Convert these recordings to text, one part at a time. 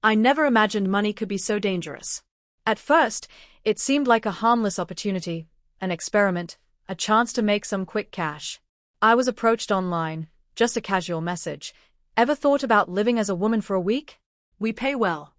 I never imagined money could be so dangerous. At first, it seemed like a harmless opportunity, an experiment, a chance to make some quick cash. I was approached online, just a casual message. Ever thought about living as a woman for a week? We pay well.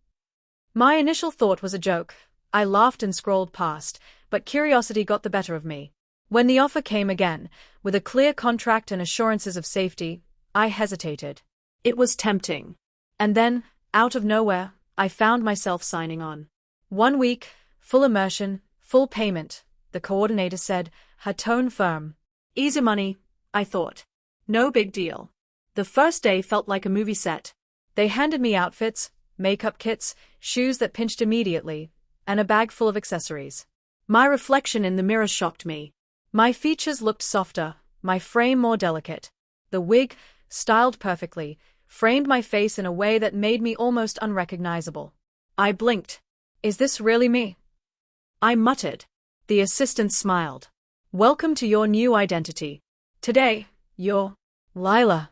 My initial thought was a joke. I laughed and scrolled past, but curiosity got the better of me. When the offer came again, with a clear contract and assurances of safety, I hesitated. It was tempting. And then, out of nowhere, I found myself signing on. 1 week, full immersion, full payment, the coordinator said, her tone firm. Easy money, I thought. No big deal. The first day felt like a movie set. They handed me outfits, makeup kits, shoes that pinched immediately, and a bag full of accessories. My reflection in the mirror shocked me. My features looked softer, my frame more delicate. The wig, styled perfectly, framed my face in a way that made me almost unrecognizable. I blinked. Is this really me? I muttered. The assistant smiled. Welcome to your new identity. Today, you're Lila.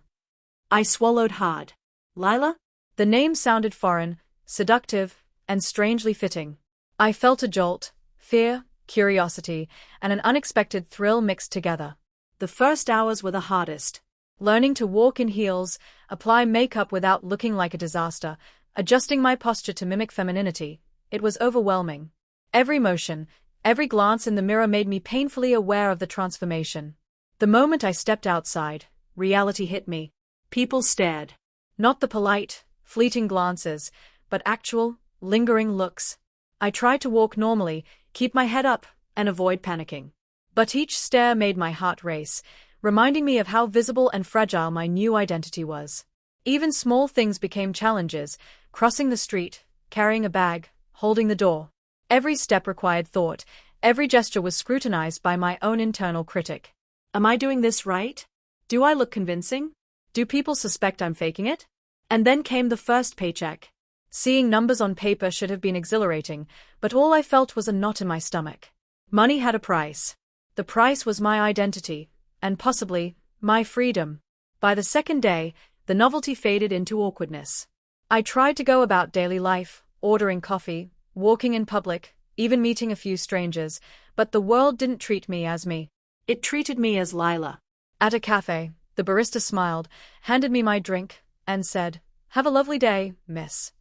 I swallowed hard. Lila? The name sounded foreign, seductive, and strangely fitting. I felt a jolt, fear, curiosity, and an unexpected thrill mixed together. The first hours were the hardest. Learning to walk in heels, apply makeup without looking like a disaster, adjusting my posture to mimic femininity, it was overwhelming. Every motion, every glance in the mirror made me painfully aware of the transformation. The moment I stepped outside, reality hit me. People stared. Not the polite, fleeting glances, but actual, lingering looks. I tried to walk normally, keep my head up, and avoid panicking. But each stare made my heart race, reminding me of how visible and fragile my new identity was. Even small things became challenges, crossing the street, carrying a bag, holding the door. Every step required thought, every gesture was scrutinized by my own internal critic. Am I doing this right? Do I look convincing? Do people suspect I'm faking it? And then came the first paycheck. Seeing numbers on paper should have been exhilarating, but all I felt was a knot in my stomach. Money had a price. The price was my identity, and possibly, my freedom. By the second day, the novelty faded into awkwardness. I tried to go about daily life, ordering coffee, walking in public, even meeting a few strangers, but the world didn't treat me as me. It treated me as Lila. At a cafe, the barista smiled, handed me my drink, and said, "Have a lovely day, miss."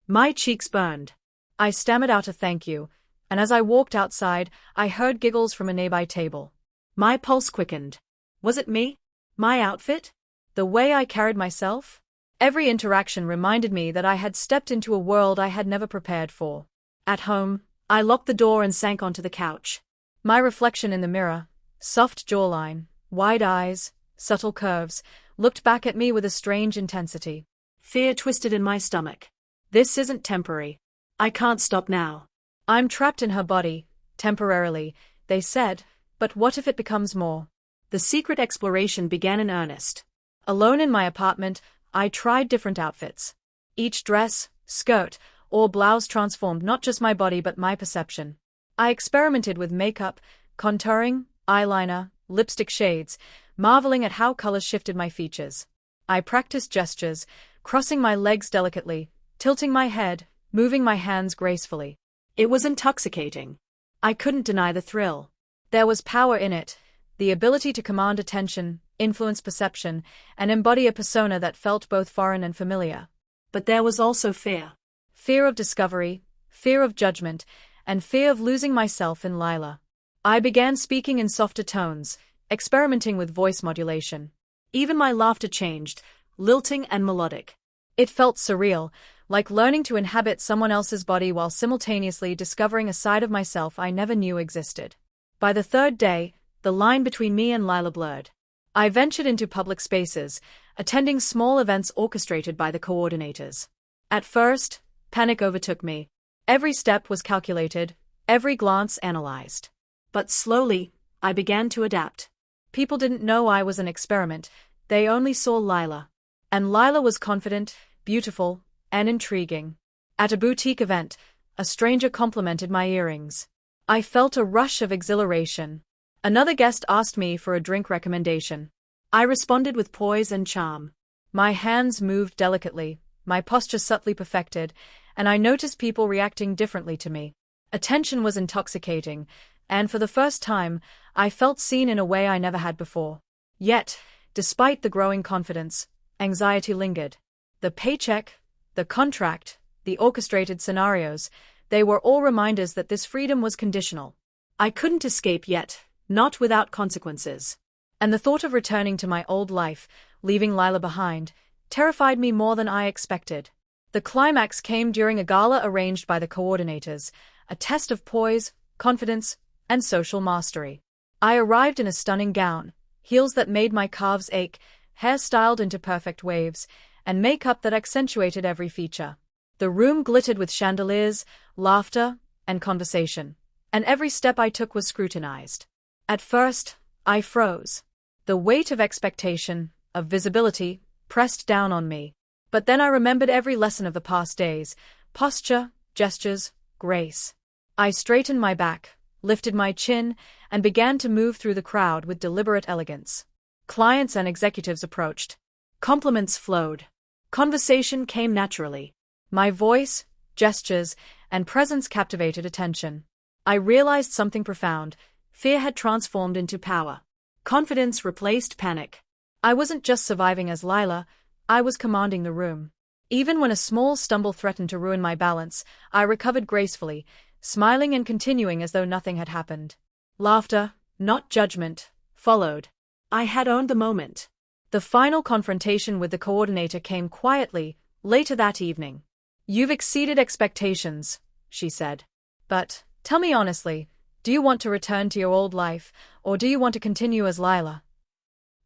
My cheeks burned. I stammered out a thank you, and as I walked outside, I heard giggles from a nearby table. My pulse quickened. Was it me? My outfit? The way I carried myself? Every interaction reminded me that I had stepped into a world I had never prepared for. At home, I locked the door and sank onto the couch. My reflection in the mirror, soft jawline, wide eyes, subtle curves, looked back at me with a strange intensity. Fear twisted in my stomach. This isn't temporary. I can't stop now. I'm trapped in her body, temporarily, they said, but what if it becomes more? The secret exploration began in earnest. Alone in my apartment, I tried different outfits. Each dress, skirt, or blouse transformed not just my body but my perception. I experimented with makeup, contouring, eyeliner, lipstick shades, marveling at how colors shifted my features. I practiced gestures, crossing my legs delicately, tilting my head, moving my hands gracefully. It was intoxicating. I couldn't deny the thrill. There was power in it, the ability to command attention, influence perception, and embody a persona that felt both foreign and familiar. But there was also fear. Fear of discovery, fear of judgment, and fear of losing myself in Lila. I began speaking in softer tones, experimenting with voice modulation. Even my laughter changed, lilting and melodic. It felt surreal, like learning to inhabit someone else's body while simultaneously discovering a side of myself I never knew existed. By the third day, the line between me and Lila blurred. I ventured into public spaces, attending small events orchestrated by the coordinators. At first, panic overtook me. Every step was calculated, every glance analyzed. But slowly, I began to adapt. People didn't know I was an experiment, they only saw Lila. And Lila was confident, beautiful, and intriguing. At a boutique event, a stranger complimented my earrings. I felt a rush of exhilaration. Another guest asked me for a drink recommendation. I responded with poise and charm. My hands moved delicately, my posture subtly perfected, and I noticed people reacting differently to me. Attention was intoxicating, and for the first time, I felt seen in a way I never had before. Yet, despite the growing confidence, anxiety lingered. The paycheck, the contract, the orchestrated scenarios, they were all reminders that this freedom was conditional. I couldn't escape yet, not without consequences. And the thought of returning to my old life, leaving Lila behind, terrified me more than I expected. The climax came during a gala arranged by the coordinators, a test of poise, confidence, and social mastery. I arrived in a stunning gown, heels that made my calves ache, hair styled into perfect waves, and makeup that accentuated every feature. The room glittered with chandeliers, laughter, and conversation, and every step I took was scrutinized. At first, I froze. The weight of expectation, of visibility, pressed down on me. But then I remembered every lesson of the past days: posture, gestures, grace. I straightened my back, lifted my chin, and began to move through the crowd with deliberate elegance. Clients and executives approached. Compliments flowed. Conversation came naturally. My voice, gestures, and presence captivated attention. I realized something profound. Fear had transformed into power. Confidence replaced panic. I wasn't just surviving as Lila, I was commanding the room. Even when a small stumble threatened to ruin my balance, I recovered gracefully, smiling and continuing as though nothing had happened. Laughter, not judgment, followed. I had owned the moment. The final confrontation with the coordinator came quietly, later that evening. "You've exceeded expectations," she said. "But, tell me honestly, do you want to return to your old life, or do you want to continue as Lila?"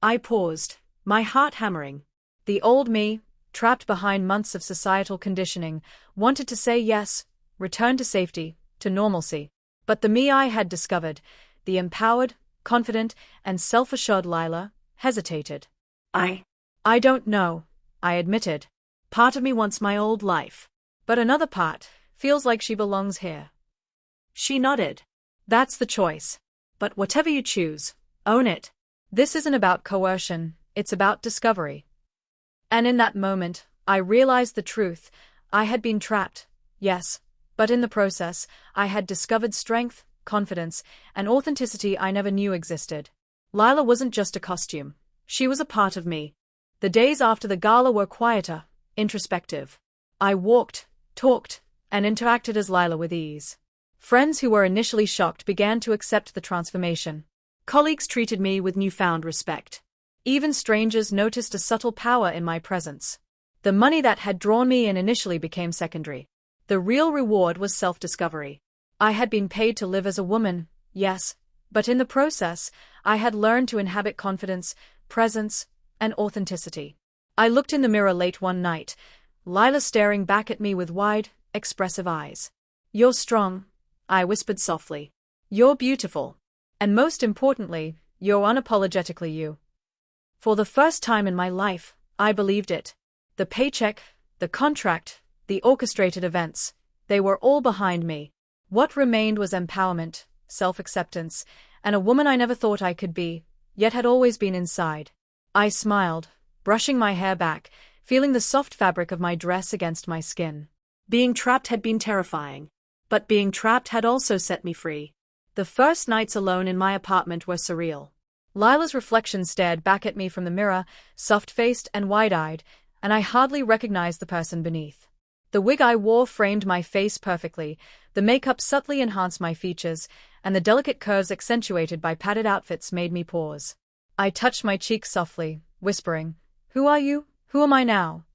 I paused, my heart hammering. The old me, trapped behind months of societal conditioning, wanted to say yes, return to safety, to normalcy. But the me I had discovered, the empowered, confident, and self-assured Lila, hesitated. I don't know, I admitted. Part of me wants my old life. But another part feels like she belongs here. She nodded. That's the choice. But whatever you choose, own it. This isn't about coercion, it's about discovery. And in that moment, I realized the truth. I had been trapped, yes, but in the process, I had discovered strength, confidence, and authenticity I never knew existed. Lila wasn't just a costume. She was a part of me. The days after the gala were quieter, introspective. I walked, talked, and interacted as Lila with ease. Friends who were initially shocked began to accept the transformation. Colleagues treated me with newfound respect. Even strangers noticed a subtle power in my presence. The money that had drawn me in initially became secondary. The real reward was self-discovery. I had been paid to live as a woman, yes, but in the process, I had learned to inhabit confidence, presence, and authenticity. I looked in the mirror late one night, Lila staring back at me with wide, expressive eyes. "You're strong," I whispered softly. "You're beautiful. And most importantly, you're unapologetically you." For the first time in my life, I believed it. The paycheck, the contract, the orchestrated events, they were all behind me. What remained was empowerment, self-acceptance, and a woman I never thought I could be, yet had always been inside. I smiled, brushing my hair back, feeling the soft fabric of my dress against my skin. Being trapped had been terrifying, but being trapped had also set me free. The first nights alone in my apartment were surreal. Lila's reflection stared back at me from the mirror, soft-faced and wide-eyed, and I hardly recognized the person beneath. The wig I wore framed my face perfectly, the makeup subtly enhanced my features, and the delicate curves accentuated by padded outfits made me pause. I touched my cheek softly, whispering, "Who are you? Who am I now?"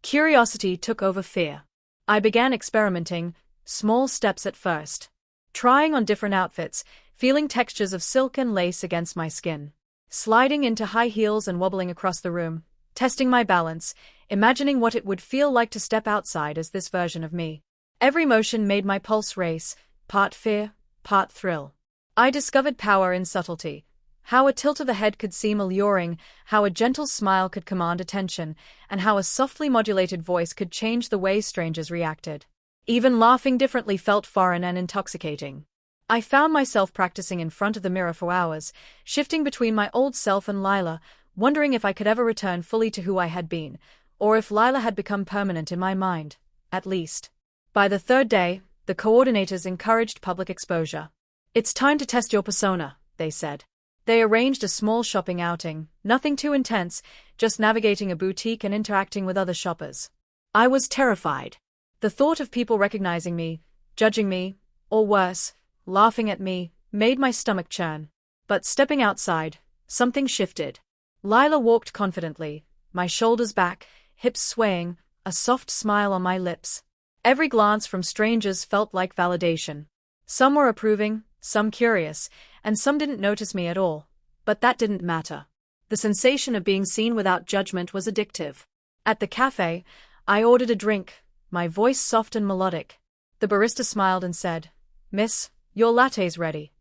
Curiosity took over fear. I began experimenting, small steps at first. Trying on different outfits, feeling textures of silk and lace against my skin. Sliding into high heels and wobbling across the room, testing my balance, imagining what it would feel like to step outside as this version of me. Every motion made my pulse race, part fear, part thrill. I discovered power in subtlety. How a tilt of the head could seem alluring, how a gentle smile could command attention, and how a softly modulated voice could change the way strangers reacted. Even laughing differently felt foreign and intoxicating. I found myself practicing in front of the mirror for hours, shifting between my old self and Lila, wondering if I could ever return fully to who I had been, or if Lila had become permanent in my mind, at least. By the third day, the coordinators encouraged public exposure. "It's time to test your persona," they said. They arranged a small shopping outing, nothing too intense, just navigating a boutique and interacting with other shoppers. I was terrified. The thought of people recognizing me, judging me, or worse, laughing at me, made my stomach churn. But stepping outside, something shifted. Lila walked confidently, my shoulders back, hips swaying, a soft smile on my lips. Every glance from strangers felt like validation. Some were approving, some curious, and some didn't notice me at all. But that didn't matter. The sensation of being seen without judgment was addictive. At the cafe, I ordered a drink, my voice soft and melodic. The barista smiled and said, "Miss, your latte's ready."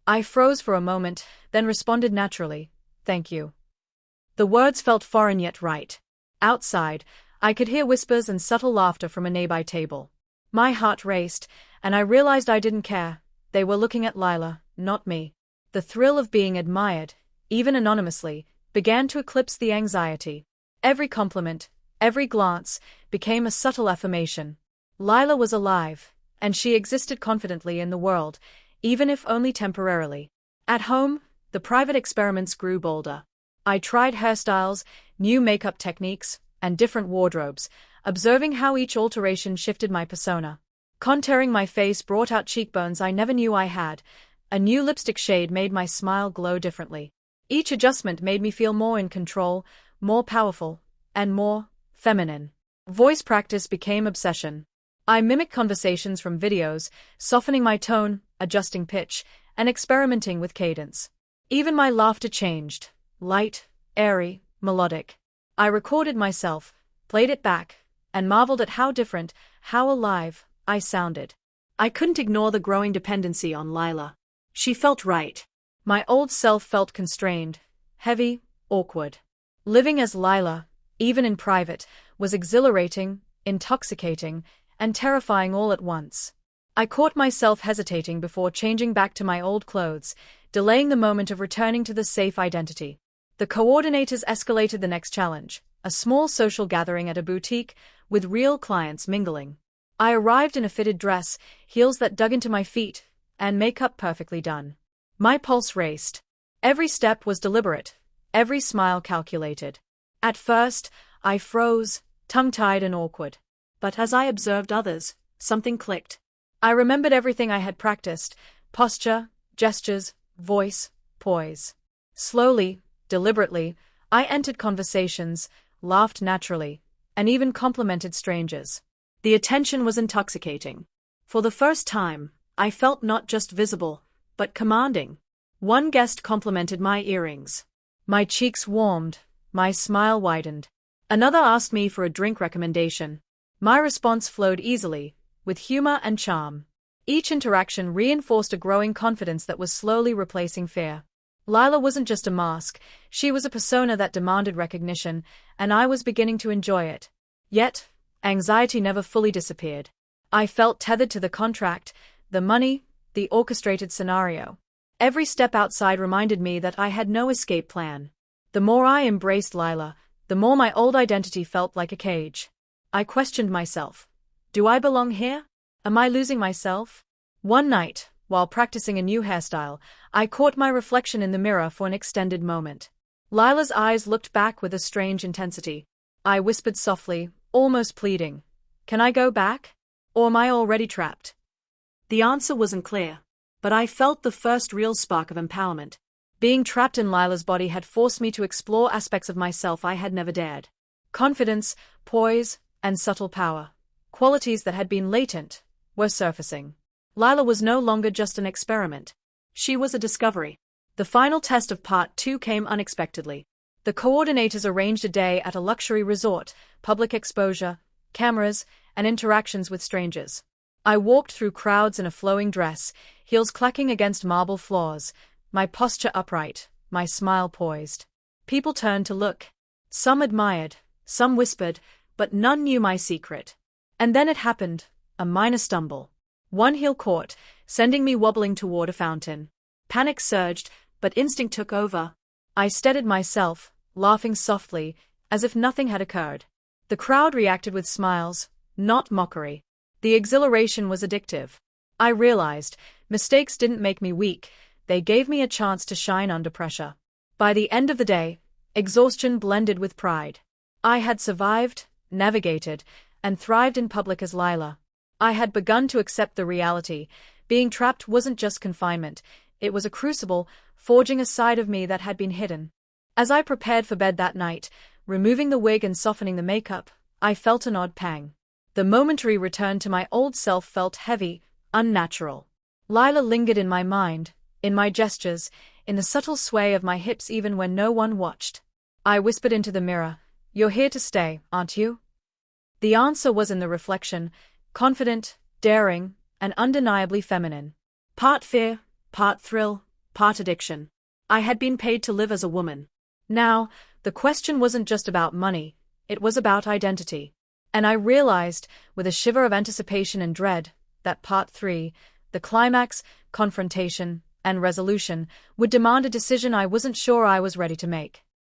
I froze for a moment, then responded naturally, "Thank you." The words felt foreign yet right. Outside, I could hear whispers and subtle laughter from a nearby table. My heart raced, and I realized I didn't care. They were looking at Lila, not me. The thrill of being admired, even anonymously, began to eclipse the anxiety. Every compliment, every glance, became a subtle affirmation. Lila was alive, and she existed confidently in the world, even if only temporarily. At home, the private experiments grew bolder. I tried hairstyles, new makeup techniques, and different wardrobes, observing how each alteration shifted my persona. Contouring my face brought out cheekbones I never knew I had. A new lipstick shade made my smile glow differently. Each adjustment made me feel more in control, more powerful, and more feminine. Voice practice became obsession. I mimicked conversations from videos, softening my tone, adjusting pitch, and experimenting with cadence. Even my laughter changed, light, airy, melodic. I recorded myself, played it back, and marveled at how different, how alive, I sounded. I couldn't ignore the growing dependency on Lila. She felt right. My old self felt constrained, heavy, awkward. Living as Lila, even in private, was exhilarating, intoxicating, and terrifying all at once. I caught myself hesitating before changing back to my old clothes, delaying the moment of returning to the safe identity. The coordinators escalated the next challenge, a small social gathering at a boutique, with real clients mingling. I arrived in a fitted dress, heels that dug into my feet, and makeup perfectly done. My pulse raced. Every step was deliberate, every smile calculated. At first, I froze, tongue-tied and awkward. But as I observed others, something clicked. I remembered everything I had practiced: posture, gestures, voice, poise. Slowly, deliberately, I entered conversations, laughed naturally, and even complimented strangers. The attention was intoxicating. For the first time, I felt not just visible, but commanding. One guest complimented my earrings. My cheeks warmed, my smile widened. Another asked me for a drink recommendation. My response flowed easily, with humor and charm. Each interaction reinforced a growing confidence that was slowly replacing fear. Lila wasn't just a mask, she was a persona that demanded recognition, and I was beginning to enjoy it. Yet, anxiety never fully disappeared. I felt tethered to the contract, the money, the orchestrated scenario. Every step outside reminded me that I had no escape plan. The more I embraced Lila, the more my old identity felt like a cage. I questioned myself. Do I belong here? Am I losing myself? One night, while practicing a new hairstyle, I caught my reflection in the mirror for an extended moment. Lila's eyes looked back with a strange intensity. I whispered softly, almost pleading, "Can I go back? Or am I already trapped?" The answer wasn't clear, but I felt the first real spark of empowerment. Being trapped in Lila's body had forced me to explore aspects of myself I had never dared. Confidence, poise, and subtle power, qualities that had been latent, were surfacing. Lila was no longer just an experiment. She was a discovery. The final test of Part 2 came unexpectedly. The coordinators arranged a day at a luxury resort, public exposure, cameras, and interactions with strangers. I walked through crowds in a flowing dress, heels clacking against marble floors, my posture upright, my smile poised. People turned to look. Some admired, some whispered, but none knew my secret. And then it happened, a minor stumble. One heel caught, sending me wobbling toward a fountain. Panic surged, but instinct took over. I steadied myself, laughing softly, as if nothing had occurred. The crowd reacted with smiles, not mockery. The exhilaration was addictive. I realized, mistakes didn't make me weak, they gave me a chance to shine under pressure. By the end of the day, exhaustion blended with pride. I had survived, navigated, and thrived in public as Lila. I had begun to accept the reality. Being trapped wasn't just confinement, it was a crucible, forging a side of me that had been hidden. As I prepared for bed that night, removing the wig and softening the makeup, I felt an odd pang. The momentary return to my old self felt heavy, unnatural. Lila lingered in my mind, in my gestures, in the subtle sway of my hips even when no one watched. I whispered into the mirror, "You're here to stay, aren't you?" The answer was in the reflection, confident, daring, and undeniably feminine. Part fear, part thrill, part addiction. I had been paid to live as a woman. Now, the question wasn't just about money, it was about identity. And I realized, with a shiver of anticipation and dread, that part 3, the climax, confrontation, and resolution, would demand a decision I wasn't sure I was ready to make.